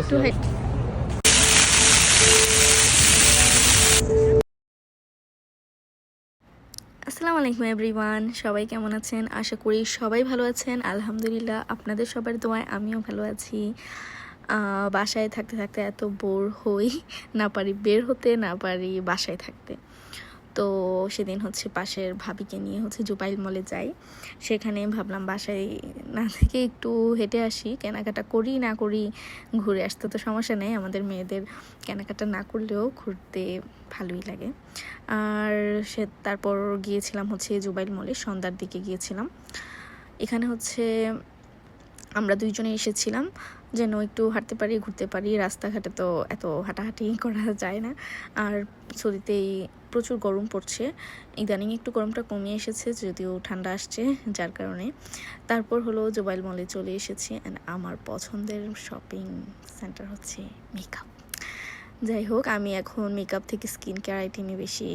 একটু আসসালামু আলাইকুম এভরিওয়ান, সবাই কেমন আছেন? আশা করি সবাই ভালো আছেন। আলহামদুলিল্লাহ, আপনাদের সবার দোয়ায় আমিও ভালো আছি। বাসায় থাকতে থাকতে এত বোর হই, না পারি বের হতে, না পারি বাসায় থাকতে। তো সেদিন হচ্ছে পাশের ভাবিকে নিয়ে হচ্ছে জুবাইল মলে যাই। সেখানে ভাবলাম বাসায় না থেকে একটু হেঁটে আসি, কেনাকাটা করি না করি ঘুরে আসতে তো সমস্যা নেই। আমাদের মেয়েদের কেনাকাটা না করলেও ঘুরতে ভালোই লাগে। আর তারপর গিয়েছিলাম হচ্ছে জুবাইল মলে, সন্ধ্যার দিকে গিয়েছিলাম। এখানে হচ্ছে আমরা দুইজনে এসেছিলাম যেন একটু হাঁটতে পারি, ঘুরতে পারি। রাস্তাঘাটে তো এত হাঁটাহাঁটি করা যায় না, আর সৌদিতেই প্রচুর গরম পড়ছে। ইদানিং একটু গরমটা কমিয়ে এসেছে, যদিও ঠান্ডা আসছে যার কারণে। তারপর হলো জুবাইল মলে চলে এসেছি। অ্যান্ড আমার পছন্দের শপিং সেন্টার হচ্ছে মেকআপ। যাই হোক, আমি এখন মেকআপ থেকে স্কিন কেয়ার আইটেমই বেশি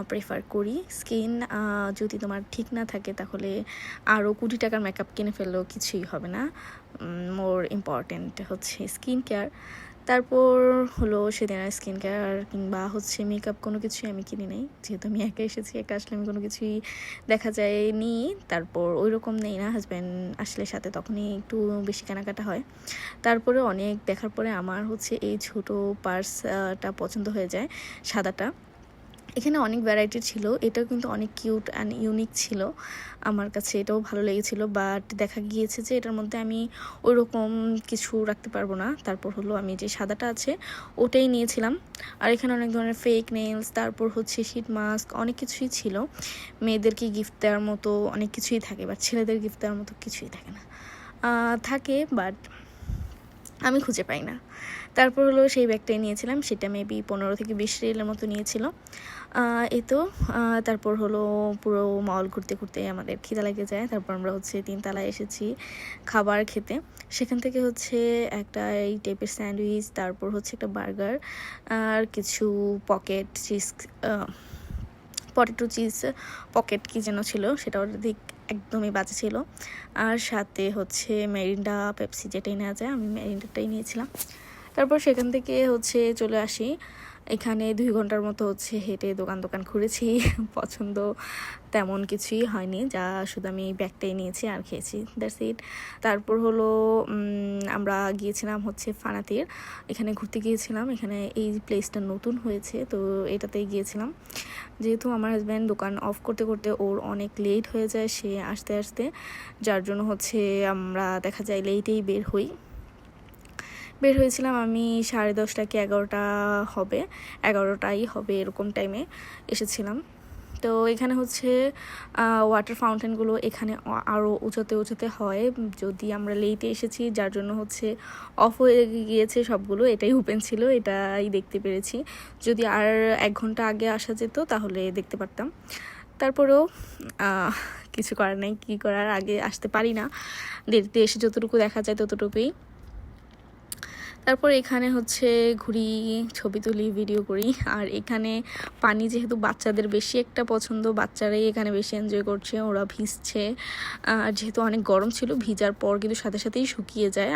প্রেফার করি। স্কিন যদি তোমার ঠিক না থাকে তাহলে আরও কোটি টাকার মেকআপ কিনে ফেললেও কিছুই হবে না। মোর ইম্পর্ট্যান্ট হচ্ছে স্কিন কেয়ার। তারপর হলো সেদিন আর স্কিন কেয়ার কিংবা হচ্ছে মেকআপ কোনো কিছুই আমি কিনি নাই, যেহেতু আমি একা এসেছি। একা আসলে আমি কোনো কিছুই দেখা যায় নিই, তারপর ওই রকম নেই না। হাজব্যান্ড আসলে সাথে তখনই একটু বেশি কেনাকাটা হয়। তারপরে অনেক দেখার পরে আমার হচ্ছে এই ছোট পার্সটা পছন্দ হয়ে যায়, সাদাটা। এখানে অনেক ভ্যারাইটির ছিল, এটাও কিন্তু অনেক কিউট অ্যান্ড ইউনিক ছিল। আমার কাছে এটাও ভালো লেগেছিল, বাট দেখা গিয়েছে যে এটার মধ্যে আমি ওই রকম কিছু রাখতে পারবো না। তারপর হলো আমি যে সাদাটা আছে ওটাই নিয়েছিলাম। আর এখানে অনেক ধরনের ফেক নেলস, তারপর হচ্ছে শীট মাস্ক, অনেক কিছুই ছিল। মেয়েদেরকে গিফট দেওয়ার মতো অনেক কিছুই থাকে, বাট ছেলেদের গিফট দেওয়ার মতো কিছুই থাকে না। থাকে, বাট আমি খুঁজে পাই না। তারপর হলো সেই ব্যাগটাই নিয়েছিলাম, সেটা মেবি 15 থেকে 20 রিয়ালের মতো নিয়েছিল। এই তো তারপর হলো পুরো মল ঘুরতে ঘুরতে আমাদের খিদা লেগে যায়। তারপর আমরা হচ্ছে 3 তলায় এসেছি খাবার খেতে। সেখান থেকে হচ্ছে একটা এই টাইপের স্যান্ডউইচ, তারপর হচ্ছে একটা বার্গার, আর কিছু pocket cheese, potato cheese pocket কি যেন ছিল, সেটা ওর দিক একদমই বাজে ছিল। আর সাথে হচ্ছে মেরিন্ডা, পেপসি যেটাই নেওয়া যায়, আমি মেরিন্ডাটাই নিয়েছিলাম। তারপর সেখান থেকে হচ্ছে চলে আসি। এখানে 2 ঘন্টার মতো হচ্ছে হেঁটে দোকান দোকান ঘুরেছি। পছন্দ তেমন কিছুই হয়নি, যা শুধু আমি ব্যাগটাই নিয়েছি আর খেয়েছি, দ্যাটস ইট। তারপর হলো আমরা গিয়েছিলাম হচ্ছে ফানাতির, এখানে ঘুরতে গিয়েছিলাম। এখানে এই প্লেসটা নতুন হয়েছে, তো এটাতেই গিয়েছিলাম। যেহেতু আমার হাজব্যান্ড দোকান অফ করতে করতে ওর অনেক লেট হয়ে যায় সে আসতে আসতে, যার জন্য হচ্ছে আমরা দেখা যায় লেটেই বের হয়েছিলাম। আমি 10:30 কি 11টা হবে, 11টাই হবে এরকম টাইমে এসেছিলাম। তো এখানে হচ্ছে ওয়াটার ফাউন্টেনগুলো এখানে আরও উঁচুতে হয়, যদি আমরা লেটে এসেছি যার জন্য হচ্ছে অফ হয়ে গিয়েছে সবগুলো। এটাই ওপেন ছিল, এটাই দেখতে পেরেছি। যদি আর 1 ঘন্টা আগে আসা যেত তাহলে দেখতে পারতাম। তারপরেও কিছু করার নেই, কী করার, আগে আসতে পারি না। দেরিতে এসে যতটুকু দেখা যায় ততটুকুই। তারপর এখানে হচ্ছে ঘুরি, ছবি তুলি, ভিডিও করি। আর এখানে পানি যেহেতু বাচ্চাদের বেশি একটা পছন্দ, বাচ্চারাই এখানে বেশি এনজয় করছে, ওরা ভিজছে। আর যেহেতু অনেক গরম ছিল, ভিজার পর কিন্তু সাথে সাথেই শুকিয়ে যায়।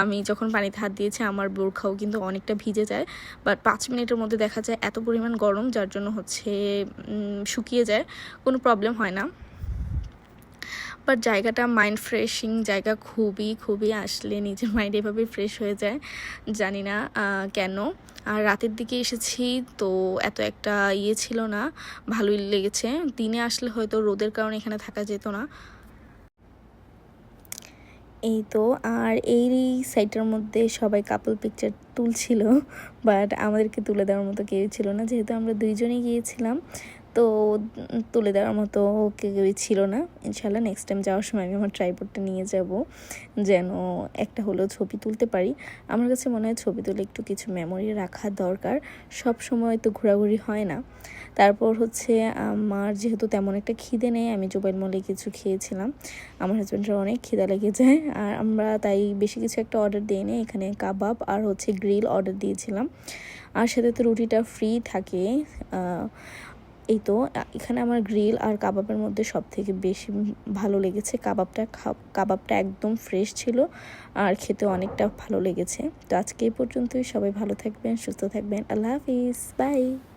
আমি যখন পানিতে হাত দিয়েছি আমার বোরখাও কিন্তু অনেকটা ভিজে যায়, বাট 5 মিনিটের মধ্যে দেখা যায় এত পরিমাণ গরম, যার জন্য হচ্ছে শুকিয়ে যায়, কোনো প্রবলেম হয় না। বাট জায়গাটা মাইন্ড ফ্রেশিং জায়গা, খুবই খুবই, আসলে নিজের মাইন্ড এভাবে ফ্রেশ হয়ে যায়, জানি না কেন। আর রাতের দিকে এসেছি তো এত একটা ছিল না, ভালোই লেগেছে। দিনে আসলে হয়তো রোদের কারণে এখানে থাকা যেত না। এই তো, আর এই সাইটটার মধ্যে সবাই কাপল পিকচার তুলছিল, বাট আমাদেরকে তুলে দেওয়ার মতো কেউই ছিল না, যেহেতু আমরা দুইজনেই গিয়েছিলাম। তো তুলে দেওয়ার মতো কেউই ছিল না। ইনশাল্লাহ নেক্সট টাইম যাওয়ার সময় আমি আমার ট্রাইপডটা নিয়ে যাব, যেন একটা হলেও ছবি তুলতে পারি। আমার কাছে মনে হয় ছবি তুলে একটু কিছু মেমোরি রাখা দরকার, সব সময় তো ঘোরাঘুরি হয় না। তারপর হচ্ছে আমার যেহেতু তেমন একটা খিদে নেই, আমি জুবাইল মলে কিছু খেয়েছিলাম। আমার হাজব্যান্ডের অনেক খিদা লেগে যায়, আর আমরা তাই বেশি কিছু একটা অর্ডার দিই নি। এখানে কাবাব আর হচ্ছে গ্রিল অর্ডার দিয়েছিলাম, আর সাথে তো রুটিটা ফ্রি থাকে। এই তো এখানে আমার গ্রিল আর কাবাবের মধ্যে সব থেকে বেশি ভালো লেগেছে কাবাবটা একদম ফ্রেশ ছিল আর খেতে অনেকটা ভালো লেগেছে। তো আজকে এই পর্যন্তই, সবাই ভালো থাকবেন, সুস্থ থাকবেন, আল্লাহ হাফিজ, বাই।